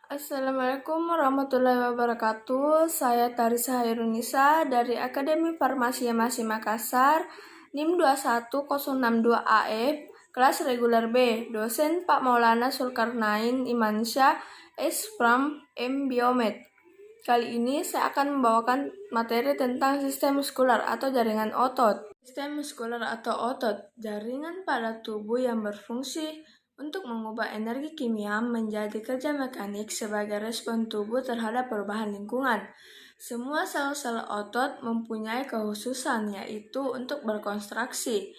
Assalamualaikum warahmatullahi wabarakatuh. Saya Tarisa Hairunisa dari Akademi Farmasi Masih Makassar, NIM 21062AE, kelas reguler B. Dosen Pak Maulana Zulkarnain Imansyah, S.Pram, M. Biomed. Kali ini saya akan membawakan materi tentang sistem muskular atau jaringan otot. Sistem muskular atau otot, jaringan pada tubuh yang berfungsi untuk mengubah energi kimia menjadi kerja mekanik sebagai respon tubuh terhadap perubahan lingkungan. Semua sel-sel otot mempunyai kekhususan, yaitu untuk berkonstruksi.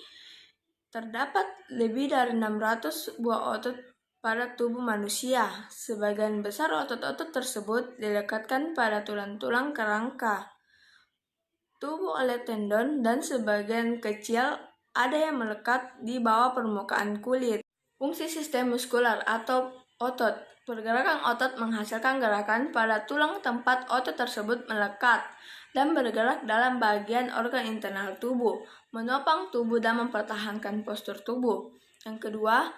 Terdapat lebih dari 600 buah otot pada tubuh manusia. Sebagian besar otot-otot tersebut dilekatkan pada tulang-tulang kerangka tubuh oleh tendon, dan sebagian kecil ada yang melekat di bawah permukaan kulit. Fungsi sistem muskular atau otot. Pergerakan otot menghasilkan gerakan pada tulang tempat otot tersebut melekat dan bergerak dalam bagian organ internal tubuh, menopang tubuh dan mempertahankan postur tubuh. Yang kedua,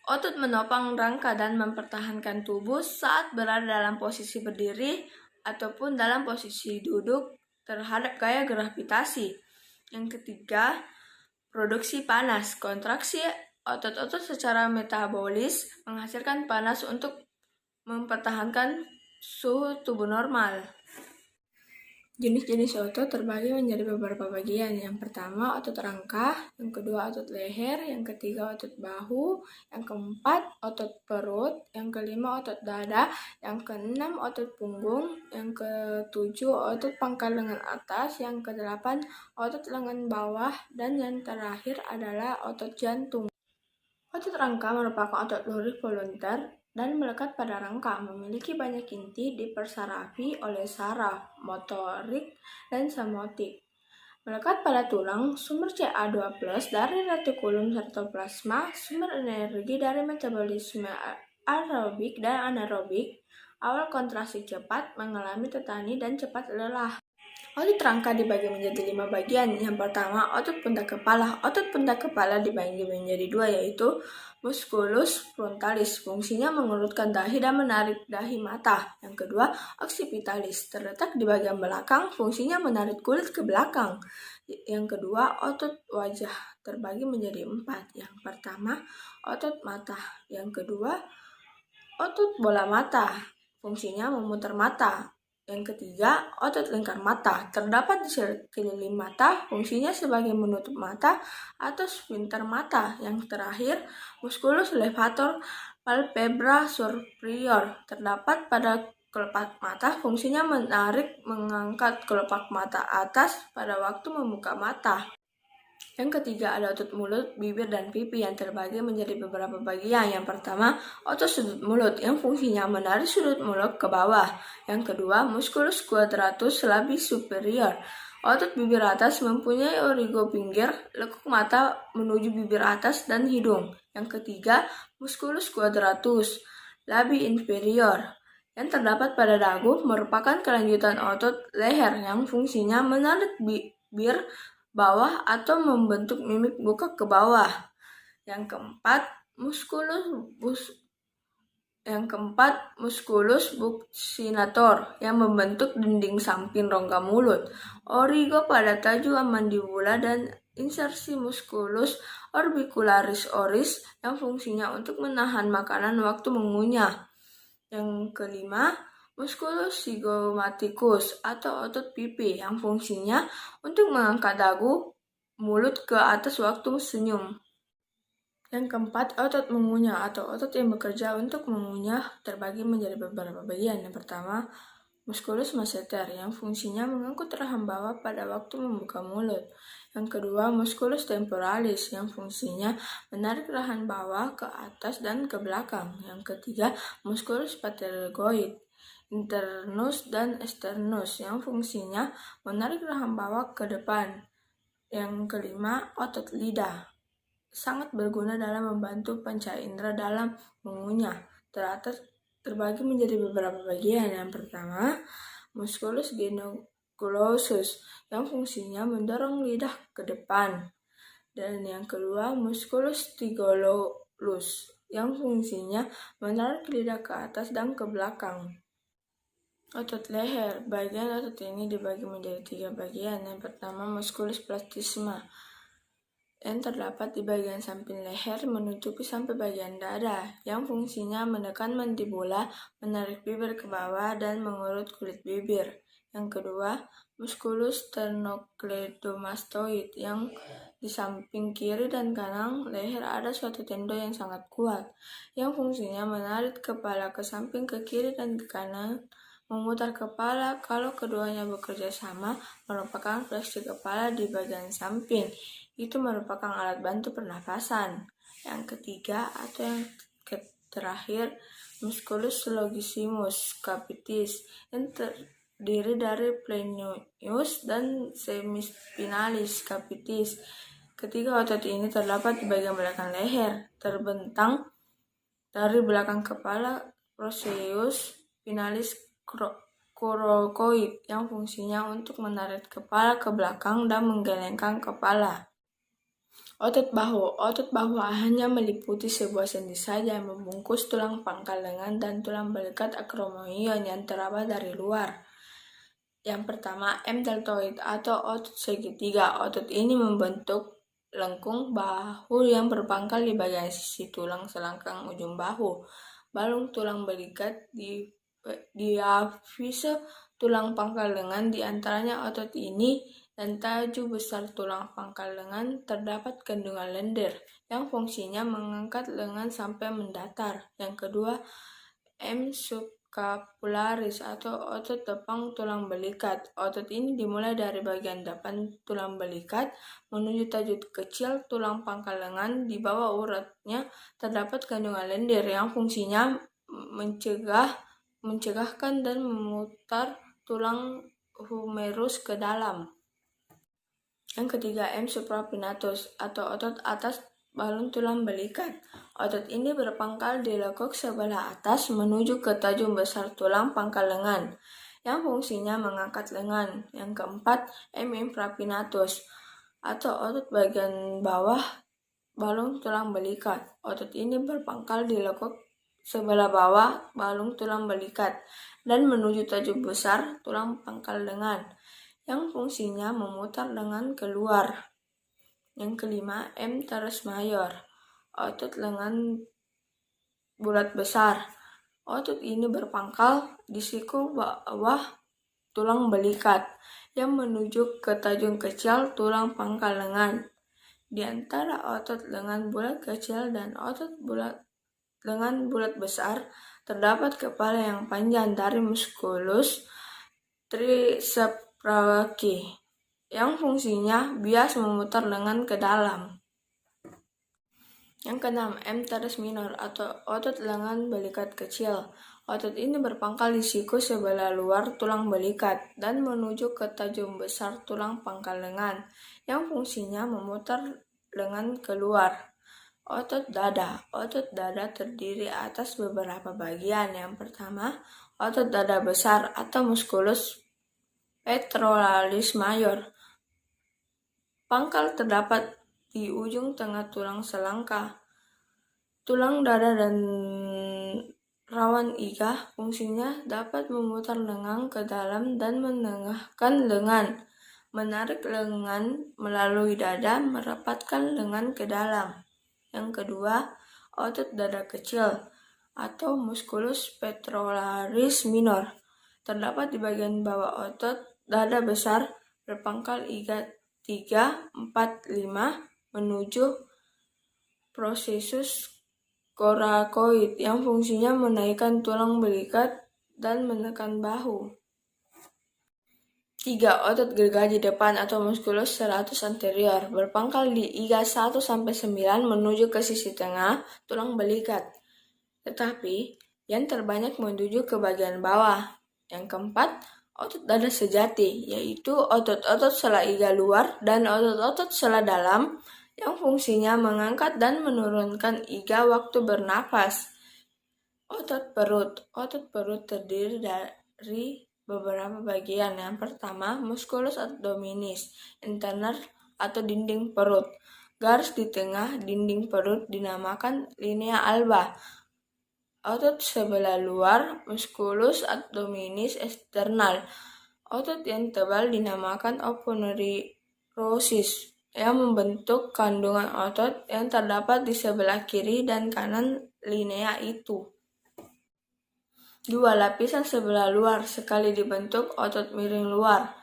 otot menopang rangka dan mempertahankan tubuh saat berada dalam posisi berdiri ataupun dalam posisi duduk terhadap gaya gravitasi. Yang ketiga, produksi panas. Kontraksi otot-otot secara metabolis menghasilkan panas untuk mempertahankan suhu tubuh normal. Jenis-jenis otot terbagi menjadi beberapa bagian. Yang pertama, otot rangka. Yang kedua, otot leher. Yang ketiga, otot bahu. Yang keempat, otot perut. Yang kelima, otot dada. Yang keenam, otot punggung. Yang ketujuh, otot pangkal lengan atas. Yang kedelapan, otot lengan bawah. Dan yang terakhir adalah otot jantung. Otot rangka merupakan otot lurik volunter dan melekat pada rangka, memiliki banyak inti dipersarafi oleh saraf, motorik, dan semotik. Melekat pada tulang, sumber Ca2+ dari retikulum sartoplasma, sumber energi dari metabolisme aerobik dan anaerobik. Awal kontraksi cepat, mengalami tetani, dan cepat lelah. Otot rangka dibagi menjadi 5 bagian. Yang pertama, otot pundak kepala. Otot pundak kepala dibagi menjadi 2, yaitu musculus frontalis. Fungsinya mengurutkan dahi dan menarik dahi mata. Yang kedua, occipitalis. Terletak di bagian belakang. Fungsinya menarik kulit ke belakang. Yang kedua, otot wajah. Terbagi menjadi 4. Yang pertama, otot mata. Yang kedua, otot bola mata. Fungsinya memutar mata. Yang ketiga, otot lingkar mata. Terdapat di sekeliling mata, fungsinya sebagai menutup mata atau sphincter mata. Yang terakhir, musculus levator palpebra superior. Terdapat pada kelopak mata, fungsinya menarik mengangkat kelopak mata atas pada waktu membuka mata. Yang ketiga ada otot mulut, bibir, dan pipi yang terbagi menjadi beberapa bagian. Yang pertama, otot sudut mulut yang fungsinya menarik sudut mulut ke bawah. Yang kedua, musculus quadratus labii superior. Otot bibir atas mempunyai origo pinggir, lekuk mata menuju bibir atas dan hidung. Yang ketiga, musculus quadratus labii inferior yang terdapat pada dagu merupakan kelanjutan otot leher yang fungsinya menarik bibir bawah atau membentuk mimik buka ke bawah. Yang keempat, musculus buccinator yang membentuk dinding samping rongga mulut. Origo pada tajuan mandibula dan insersi musculus orbicularis oris yang fungsinya untuk menahan makanan waktu mengunyah. Yang kelima, musculus zygomaticus atau otot pipi yang fungsinya untuk mengangkat dagu mulut ke atas waktu senyum. Yang keempat, otot mengunyah atau otot yang bekerja untuk mengunyah terbagi menjadi beberapa bagian. Yang pertama, musculus masseter yang fungsinya mengangkut rahang bawah pada waktu membuka mulut. Yang kedua, musculus temporalis yang fungsinya menarik rahang bawah ke atas dan ke belakang. Yang ketiga, musculus pterygoid internus dan externus yang fungsinya menarik rahang bawah ke depan. Yang kelima, otot lidah sangat berguna dalam membantu panca indera dalam mengunyah. Teratas terbagi menjadi beberapa bagian. Yang pertama, musculus geniculosus yang fungsinya mendorong lidah ke depan. Dan yang kedua, musculus stygolus yang fungsinya menarik lidah ke atas dan ke belakang. Otot leher. Bagian otot ini dibagi menjadi 3 bagian. Yang pertama, musculus platysma, yang terdapat di bagian samping leher menutupi sampai bagian dada, yang fungsinya menekan mandibula, menarik bibir ke bawah, dan mengurut kulit bibir. Yang kedua, musculus sternocleidomastoid, yang di samping kiri dan kanan leher ada suatu tendon yang sangat kuat, yang fungsinya menarik kepala ke samping, ke kiri, dan ke kanan, memutar kepala. Kalau keduanya bekerja sama, merupakan fleksi kepala di bagian samping. Itu merupakan alat bantu pernafasan. Yang ketiga atau yang terakhir, musculus longissimus capitis, yang terdiri dari plenius dan semispinalis capitis. Ketiga otot ini terdapat di bagian belakang leher, terbentang dari belakang kepala proceus finalis coracoid, yang fungsinya untuk menarik kepala ke belakang dan menggelengkan kepala. Otot bahu. Otot bahu hanya meliputi sebuah sendi saja yang membungkus tulang pangkal lengan dan tulang belikat acromion yang teraba dari luar. Yang pertama, M deltoid atau otot segitiga. Otot ini membentuk lengkung bahu yang berpangkal di bagian sisi tulang selangkang ujung bahu. Balung tulang belikat di diafise tulang pangkal lengan. Di antaranya otot ini dan taju besar tulang pangkal lengan terdapat kandungan lendir, yang fungsinya mengangkat lengan sampai mendatar. Yang kedua, M subscapularis atau otot depan tulang belikat. Otot ini dimulai dari bagian depan tulang belikat menuju tajud kecil tulang pangkal lengan. Di bawah uratnya terdapat kandungan lendir yang fungsinya mencegahkan dan memutar tulang humerus ke dalam. Yang ketiga, M suprapinatus atau otot atas balung tulang belikat. Otot ini berpangkal di lekuk sebelah atas menuju ke tajam besar tulang pangkal lengan, yang fungsinya mengangkat lengan. Yang keempat, M infrapinatus atau otot bagian bawah balung tulang belikat. Otot ini berpangkal di lekuk sebelah bawah balung tulang belikat dan menuju tajam besar tulang pangkal lengan, yang fungsinya memutar lengan keluar. Yang kelima, M teres major, otot lengan bulat besar. Otot ini berpangkal di siku bawah tulang belikat yang menuju ke tajung kecil tulang pangkal lengan. Di antara otot lengan bulat kecil dan otot lengan bulat besar terdapat kepala yang panjang dari musculus triceps yang fungsinya bias memutar lengan ke dalam. Yang keenam, M teres minor atau otot lengan belikat kecil. Otot ini berpangkal di siku sebelah luar tulang belikat dan menuju ke tajam besar tulang pangkal lengan, yang fungsinya memutar lengan keluar. Otot dada. Otot dada terdiri atas beberapa bagian. Yang pertama, otot dada besar atau musculus pectoralis major. Pangkal terdapat di ujung tengah tulang selangka, tulang dada dan rawan iga. Fungsinya dapat memutar lengan ke dalam dan menengahkan lengan, menarik lengan melalui dada, merapatkan lengan ke dalam. Yang kedua, otot dada kecil atau musculus pectoralis minor. Terdapat di bagian bawah otot dada besar, berpangkal iga 3, 4, 5 menuju procesus coracoid, yang fungsinya menaikkan tulang belikat dan menekan bahu. 3. Otot gergaji depan atau musculus serratus anterior, berpangkal di iga 1-9 menuju ke sisi tengah tulang belikat, tetapi yang terbanyak menuju ke bagian bawah. Yang keempat, otot dada sejati, yaitu otot-otot sela iga luar dan otot-otot sela dalam, yang fungsinya mengangkat dan menurunkan iga waktu bernafas. Otot perut. Otot perut terdiri dari beberapa bagian. Yang pertama, musculus abdominis, internal atau dinding perut, garis di tengah dinding perut dinamakan linea alba. Otot sebelah luar musculus abdominis external. Otot yang tebal dinamakan aponeurosis yang membentuk kandungan otot yang terdapat di sebelah kiri dan kanan linea itu. 2. Lapisan sebelah luar sekali dibentuk otot miring luar.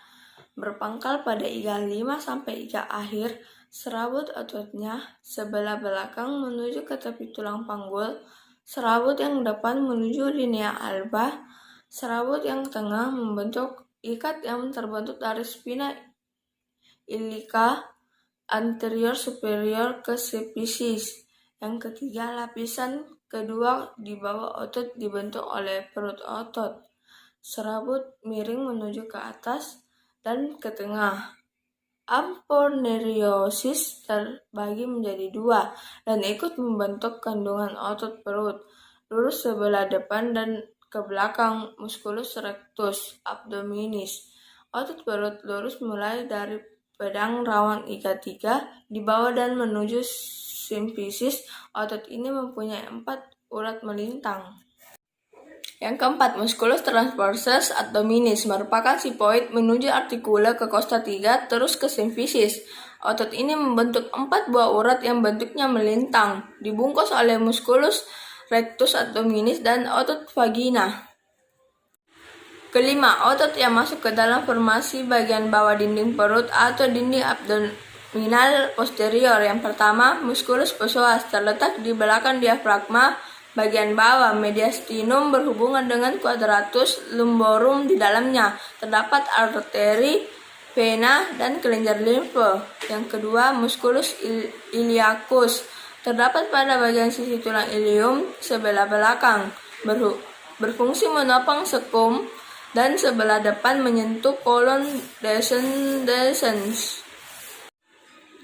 Berpangkal pada iga 5 sampai iga akhir, serabut ototnya sebelah belakang menuju ke tepi tulang panggul, serabut yang depan menuju linea alba, serabut yang tengah membentuk ikat yang terbentuk dari spina iliaca anterior superior ke sphincter. Yang ketiga, lapisan kedua di bawah otot dibentuk oleh perut otot. Serabut miring menuju ke atas dan ke tengah. Aponeurosis terbagi menjadi 2 dan ikut membentuk kandungan otot perut lurus sebelah depan dan ke belakang musculus rectus abdominis. Otot perut lurus mulai dari pedang rawan iga 3 di bawah dan menuju simfisis. Otot ini mempunyai 4 urat melintang. Yang keempat, musculus transversus abdominis merupakan sifoid menuju artikula ke costa 3 terus ke simfisis. Otot ini membentuk 4 buah urat yang bentuknya melintang, dibungkus oleh musculus rectus abdominis dan otot vagina. Kelima, otot yang masuk ke dalam formasi bagian bawah dinding perut atau dinding abdominal posterior. Yang pertama, musculus psoas terletak di belakang diafragma bagian bawah. Mediastinum berhubungan dengan quadratus lumborum di dalamnya. Terdapat arteri, vena, dan kelenjar limfe. Yang kedua, musculus iliacus terdapat pada bagian sisi tulang ilium sebelah belakang. Berfungsi menopang sekum dan sebelah depan menyentuh kolon descendens.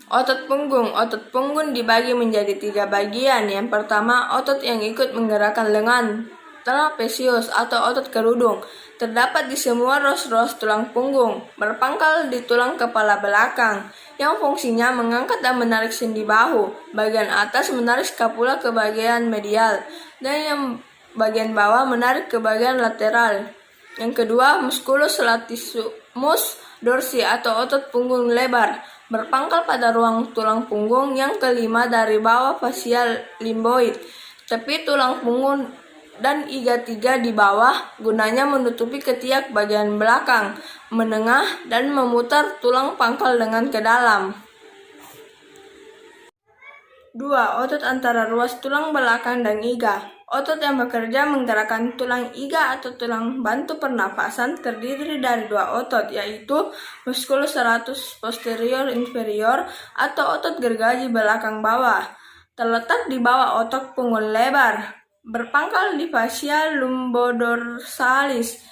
Otot punggung. Otot punggung dibagi menjadi 3 bagian. Yang pertama, otot yang ikut menggerakkan lengan, trapezius atau otot kerudung. Terdapat di semua ros-ros tulang punggung, berpangkal di tulang kepala belakang, yang fungsinya mengangkat dan menarik sendi bahu. Bagian atas menarik scapula ke bagian medial, dan yang bagian bawah menarik ke bagian lateral. Yang kedua, musculus latissimus dorsi atau otot punggung lebar, berpangkal pada ruang tulang punggung. Yang kelima, dari bawah fascia limboid, tepi tulang punggung dan iga 3 di bawah, gunanya menutupi ketiak bagian belakang, menengah, dan memutar tulang pangkal dengan ke dalam. 2. Otot antara ruas tulang belakang dan iga. Otot yang bekerja menggerakkan tulang iga atau tulang bantu pernapasan terdiri dari 2 otot, yaitu musculus serratus posterior inferior atau otot gergaji belakang bawah. Terletak di bawah otot punggung lebar, berpangkal di fascia lumbodorsalis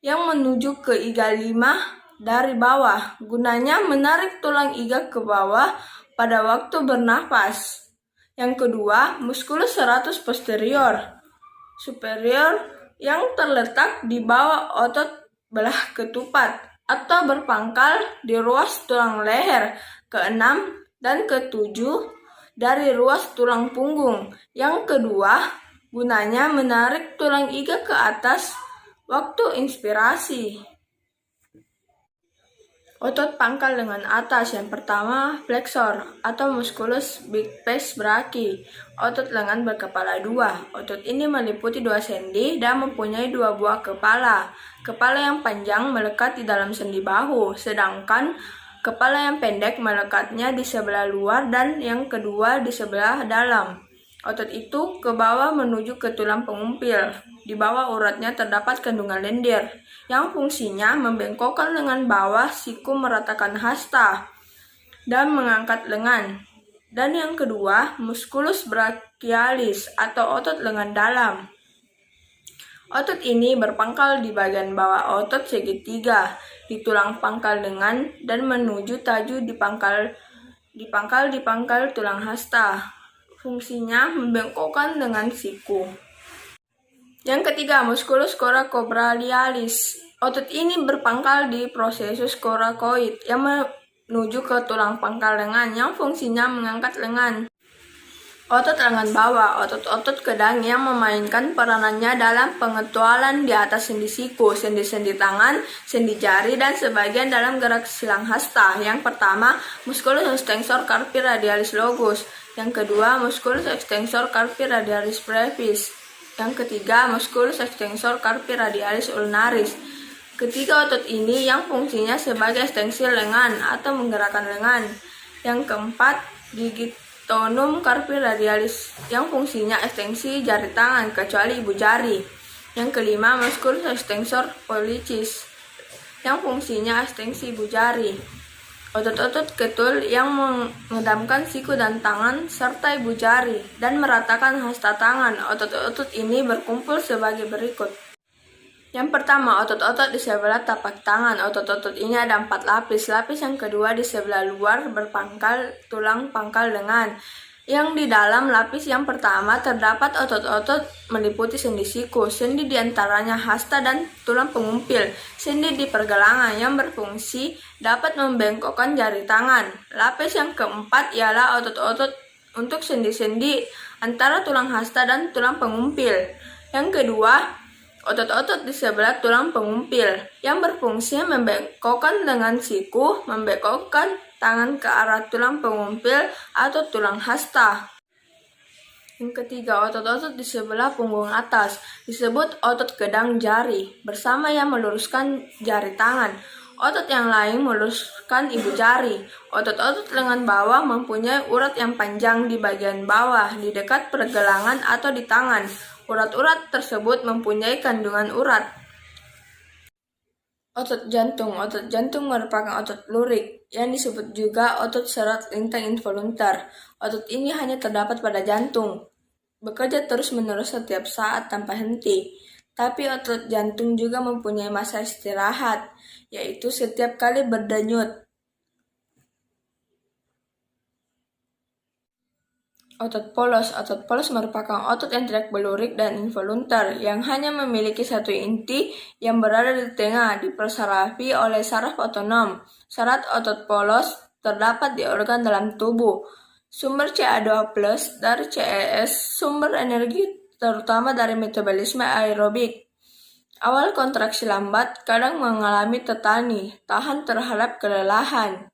yang menuju ke iga 5 dari bawah. Gunanya menarik tulang iga ke bawah pada waktu bernapas. Yang kedua, musculus serratus posterior superior yang terletak di bawah otot belah ketupat atau berpangkal di ruas tulang leher ke-6 dan ke-7 dari ruas tulang punggung. Yang kedua, gunanya menarik tulang iga ke atas waktu inspirasi. Otot pangkal lengan atas. Yang pertama, flexor atau musculus big pes brachii, otot lengan berkepala 2. Otot ini meliputi 2 sendi dan mempunyai 2 buah kepala. Kepala yang panjang melekat di dalam sendi bahu, sedangkan kepala yang pendek melekatnya di sebelah luar dan yang kedua di sebelah dalam. Otot itu ke bawah menuju ke tulang pengumpil. Di bawah uratnya terdapat kandungan lendir, yang fungsinya membengkokkan lengan bawah siku meratakan hasta dan mengangkat lengan. Dan yang kedua, musculus brachialis atau otot lengan dalam. Otot ini berpangkal di bagian bawah otot segitiga di tulang pangkal lengan dan menuju taju di pangkal tulang hasta. Fungsinya membengkokkan dengan siku. Yang ketiga, musculus coracobrachialis. Otot ini berpangkal di processus coracoid yang menuju ke tulang pangkal lengan yang fungsinya mengangkat lengan. Otot lengan bawah, otot-otot kedang yang memainkan peranannya dalam pengetualan di atas sendi siku, sendi-sendi tangan, sendi jari, dan sebagian dalam gerak silang hasta. Yang pertama, musculus extensor carpi radialis longus. Yang kedua, musculus extensor carpi radialis brevis. Yang ketiga, musculus extensor carpi radialis ulnaris. Ketiga otot ini yang fungsinya sebagai ekstensi lengan atau menggerakkan lengan. Yang keempat, digitonum carpi radialis yang fungsinya ekstensi jari tangan kecuali ibu jari. Yang kelima, musculus extensor pollicis yang fungsinya ekstensi ibu jari. Otot-otot ketul yang mengedamkan siku dan tangan serta ibu jari dan meratakan hasta tangan. Otot-otot ini berkumpul sebagai berikut. Yang pertama, otot-otot di sebelah tapak tangan. Otot-otot ini ada 4 lapis. Lapis yang kedua di sebelah luar berpangkal tulang pangkal lengan. Yang di dalam lapis yang pertama terdapat otot-otot meliputi sendi siku, sendi diantaranya hasta dan tulang pengumpil, sendi di pergelangan yang berfungsi dapat membengkokkan jari tangan. Lapis yang keempat ialah otot-otot untuk sendi-sendi antara tulang hasta dan tulang pengumpil. Yang kedua, otot-otot di sebelah tulang pengumpil yang berfungsi membengkokkan lengan siku, membengkokkan tangan ke arah tulang pengumpil atau tulang hasta. Yang ketiga, otot-otot di sebelah punggung atas disebut otot gedang jari bersama yang meluruskan jari tangan. Otot yang lain meluruskan ibu jari. Otot-otot lengan bawah mempunyai urat yang panjang di bagian bawah, di dekat pergelangan atau di tangan. Urat-urat tersebut mempunyai kandungan urat. Otot jantung merupakan otot lurik, yang disebut juga otot serat lintang involuntar. Otot ini hanya terdapat pada jantung, bekerja terus-menerus setiap saat tanpa henti. Tapi otot jantung juga mempunyai masa istirahat, yaitu setiap kali berdenyut. Otot polos merupakan otot yang tidak belurik dan involuntar yang hanya memiliki satu inti yang berada di tengah, dipersarafi oleh saraf otonom. Syarat otot polos terdapat di organ dalam tubuh. Sumber Ca2+ dari CES, sumber energi terutama dari metabolisme aerobik. Awal kontraksi lambat, kadang mengalami tetani, tahan terhadap kelelahan.